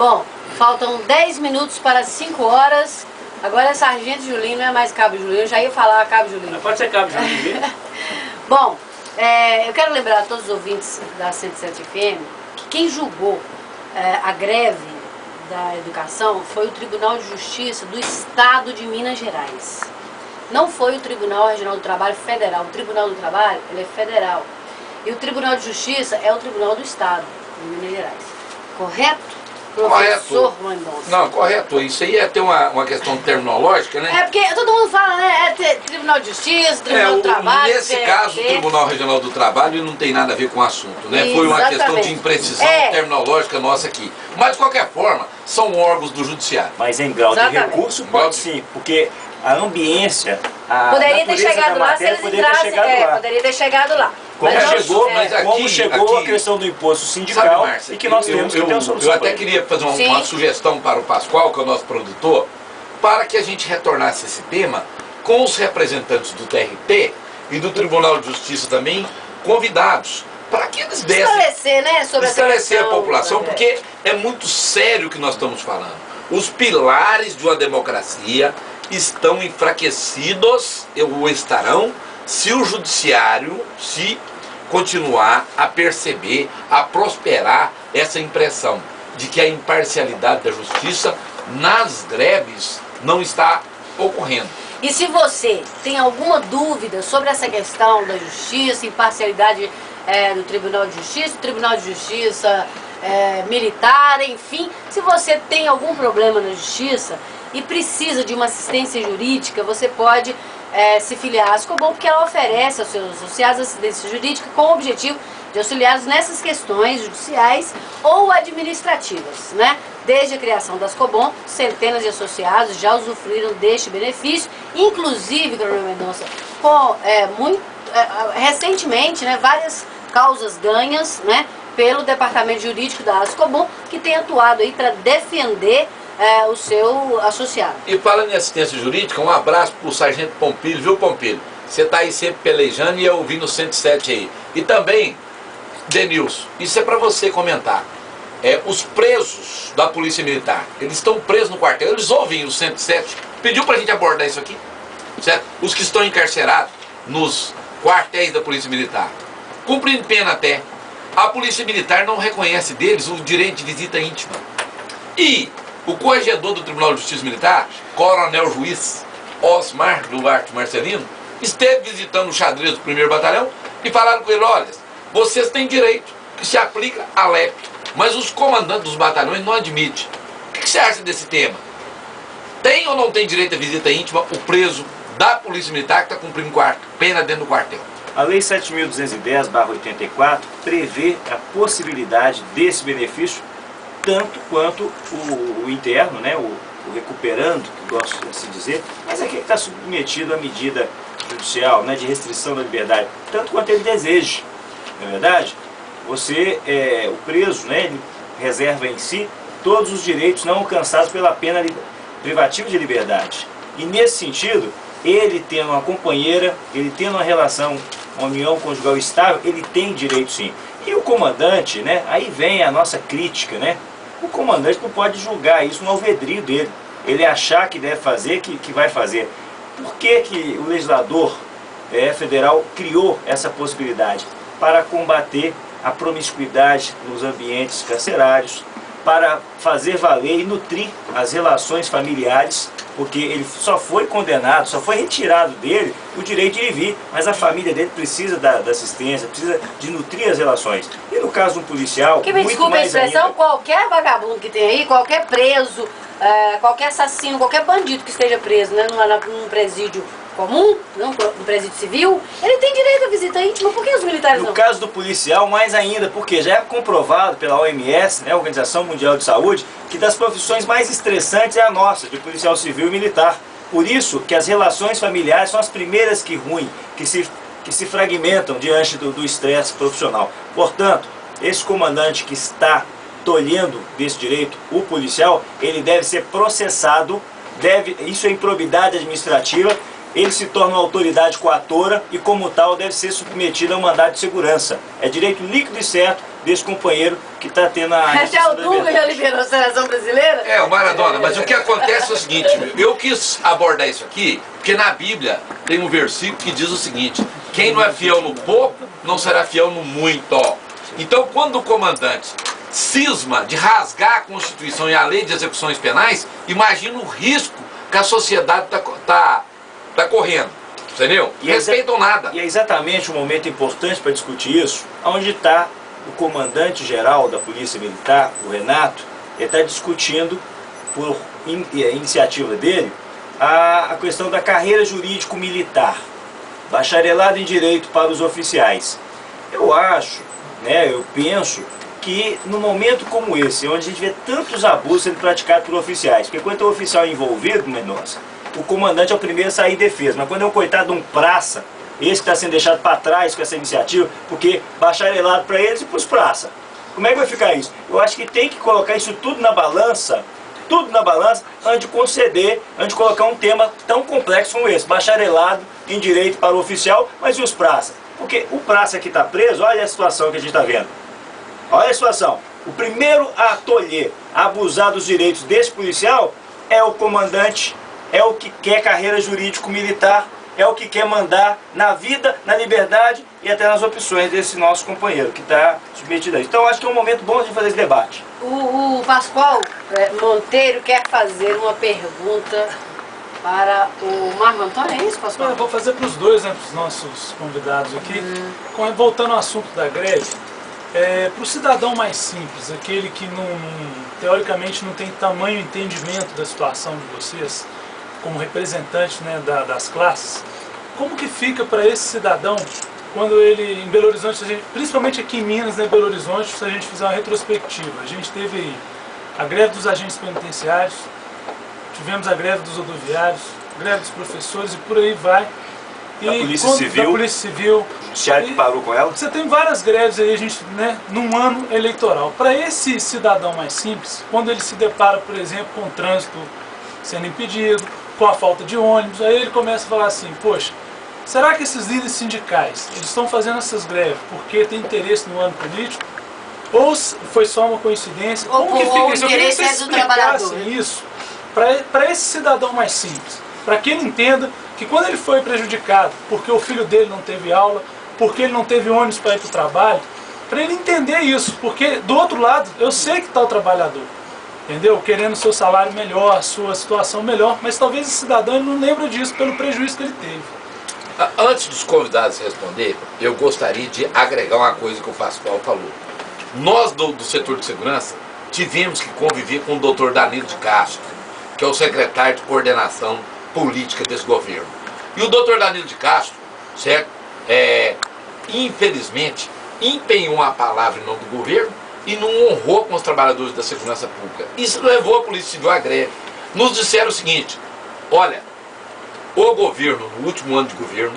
Bom, faltam 10 minutos para as 5 horas. Agora é Sargento Julinho, não é mais Cabo Julinho. Eu já ia falar Cabo Julinho. Pode ser Cabo Julinho. Bom, eu quero lembrar a todos os ouvintes da 107 FM que quem julgou a greve da educação foi o Tribunal de Justiça do Estado de Minas Gerais. Não foi o Tribunal Regional do Trabalho Federal. O Tribunal do Trabalho, ele é federal. E o Tribunal de Justiça é o Tribunal do Estado de Minas Gerais. Correto? Professor Mendonça. Não, correto. Isso aí é ter uma questão terminológica, né? É porque todo mundo fala, né? É Tribunal de Justiça, Tribunal do Trabalho. Nesse caso, o Tribunal Regional do Trabalho não tem nada a ver com o assunto, né? Isso, foi uma exatamente. questão de imprecisão terminológica nossa aqui. Mas, de qualquer forma, são órgãos do Judiciário. Mas em grau de recurso, pode sim, porque a ambiência, a poderia ter chegado lá se matéria, eles poderia ter chegado lá. poderia ter chegado lá. Como chegou a questão do imposto sindical, sabe, Márcia, e que nós temos que ter uma solução. Eu até queria fazer uma sugestão para o Pascoal, que é o nosso produtor, para que a gente retornasse esse tema com os representantes do TRT e do Tribunal de Justiça também convidados, para que eles dessem esclarecer, né, sobre esclarecer a população, porque é muito sério o que nós estamos falando. Os pilares de uma democracia estão enfraquecidos, ou estarão, se o judiciário continuar a perceber, a prosperar essa impressão de que a imparcialidade da justiça nas greves não está ocorrendo. E se você tem alguma dúvida sobre essa questão da justiça, imparcialidade do Tribunal de Justiça, militar, enfim, se você tem algum problema na justiça e precisa de uma assistência jurídica, você pode se filiar à Ascobom, porque ela oferece aos seus associados assistência jurídica com o objetivo de auxiliá-los nessas questões judiciais ou administrativas, né? Desde a criação da Ascobom, centenas de associados já usufruíram deste benefício, inclusive, Coronel Mendonça, recentemente, né, várias causas ganhas, né, pelo Departamento Jurídico da Ascobom, que tem atuado aí para defender o seu associado. E falando em assistência jurídica, um abraço pro Sargento Pompilho, viu, Pompilho? Você tá aí sempre pelejando e eu ouvindo o 107 aí. E também, Denilson, isso é para você comentar. Os presos da Polícia Militar, eles estão presos no quartel, eles ouvem o 107, pediu pra gente abordar isso aqui, certo? Os que estão encarcerados nos quartéis da Polícia Militar, cumprindo pena até. A Polícia Militar não reconhece deles o direito de visita íntima. E o corregedor do Tribunal de Justiça Militar, Coronel Juiz Osmar Duarte Marcelino, esteve visitando o xadrez do 1º Batalhão e falaram com ele: olha, vocês têm direito, que se aplica à LEP, mas os comandantes dos batalhões não admitem. O que você acha desse tema? Tem ou não tem direito à visita íntima o preso da Polícia Militar que está cumprindo pena dentro do quartel? A Lei 7.210/84 prevê a possibilidade desse benefício tanto quanto o interno, né, o recuperando, que gosto de se dizer, mas é que está submetido à medida judicial, né, de restrição da liberdade, tanto quanto ele deseje. Na verdade, o preso, né, ele reserva em si todos os direitos não alcançados pela pena privativa de liberdade. E nesse sentido, ele tendo uma companheira, ele tendo uma relação, uma união conjugal estável, ele tem direito sim. E o comandante, né, aí vem a nossa crítica, né? O comandante não pode julgar isso no alvedrio dele. Ele achar que deve fazer, que vai fazer. Por que o legislador federal criou essa possibilidade? Para combater a promiscuidade nos ambientes carcerários, para fazer valer e nutrir as relações familiares, porque ele só foi condenado, só foi retirado dele o direito de ir e vir, mas a família dele precisa da assistência, precisa de nutrir as relações. E no caso de um policial, que me desculpe a expressão, ainda, qualquer vagabundo que tem aí, qualquer preso, qualquer assassino, qualquer bandido que esteja preso, né, num presídio comum, não um presídio civil, ele tem direito à visita íntima. Por que os militares não? No caso do policial, mais ainda, porque já é comprovado pela OMS, né, Organização Mundial de Saúde, que das profissões mais estressantes é a nossa, de policial civil e militar. Por isso que as relações familiares são as primeiras que ruem, que se fragmentam diante do estresse profissional. Portanto, esse comandante que está tolhendo desse direito, o policial, ele deve ser processado, isso é improbidade administrativa, ele se torna uma autoridade coatora e, como tal, deve ser submetido a um mandado de segurança. É direito líquido e certo desse companheiro que está tendo a... Até o Dunga já liberou a seleção brasileira? É, o Maradona, mas o que acontece é o seguinte, eu quis abordar isso aqui, porque na Bíblia tem um versículo que diz o seguinte: quem não é fiel no pouco, não será fiel no muito. Então, quando o comandante cisma de rasgar a Constituição e a lei de execuções penais, imagina o risco que a sociedade tá correndo, entendeu? E respeitam nada. E é exatamente um momento importante para discutir isso, onde está o comandante-geral da Polícia Militar, o Renato. Ele está discutindo, por iniciativa dele, a questão da carreira jurídico-militar, bacharelado em Direito para os oficiais. Eu acho, eu penso que num momento como esse, onde a gente vê tantos abusos sendo praticados por oficiais, porque quando é o oficial envolvido, Mendonça, o comandante é o primeiro a sair em defesa, mas quando é um coitado de um praça, esse que está sendo deixado para trás com essa iniciativa, porque bacharelado para eles e para os praça. Como é que vai ficar isso? Eu acho que tem que colocar isso tudo na balança, antes de conceder, antes de colocar um tema tão complexo como esse, bacharelado em Direito para o oficial, mas e os praça? Porque o praça que está preso, olha a situação que a gente está vendo. Olha a situação. O primeiro a tolher, a abusar dos direitos desse policial é o comandante, é o que quer carreira jurídico-militar, é o que quer mandar na vida, na liberdade e até nas opções desse nosso companheiro que está submetido a isso. Então acho que é um momento bom de fazer esse debate. O Pascoal Monteiro quer fazer uma pergunta para o Marco Antônio, é isso, Pascoal? Eu vou fazer para os dois, para os nossos convidados aqui. Voltando ao assunto da greve, para o cidadão mais simples, aquele que teoricamente não tem tamanho entendimento da situação de vocês, como representante das classes, como que fica para esse cidadão quando ele, em Belo Horizonte, principalmente aqui em Minas, em Belo Horizonte, se a gente fizer uma retrospectiva, a gente teve aí a greve dos agentes penitenciários, tivemos a greve dos rodoviários, greve dos professores e por aí vai. E da Polícia Civil, o judiciário que parou com ela. Você tem várias greves aí, a gente, num ano eleitoral. Para esse cidadão mais simples, quando ele se depara, por exemplo, com o trânsito sendo impedido, com a falta de ônibus, aí ele começa a falar assim: poxa, será que esses líderes sindicais eles estão fazendo essas greves porque tem interesse no ano político? Ou foi só uma coincidência? Como que fica isso? Eu queria que você explicasse isso para esse cidadão mais simples, para que ele entenda que quando ele foi prejudicado porque o filho dele não teve aula, porque ele não teve ônibus para ir para o trabalho, para ele entender isso, porque do outro lado eu sei que está o trabalhador, entendeu? Querendo o seu salário melhor, a sua situação melhor, mas talvez esse cidadão ele não lembre disso pelo prejuízo que ele teve. Antes dos convidados responder, eu gostaria de agregar uma coisa que o Pascoal falou. Nós do setor de segurança tivemos que conviver com o Dr. Danilo de Castro, que é o secretário de coordenação política desse governo. E o Dr. Danilo de Castro, certo? Infelizmente, empenhou a palavra em nome do governo e não honrou com os trabalhadores da segurança pública. Isso levou a Polícia Civil à greve. Nos disseram o seguinte: olha, o governo, no último ano de governo,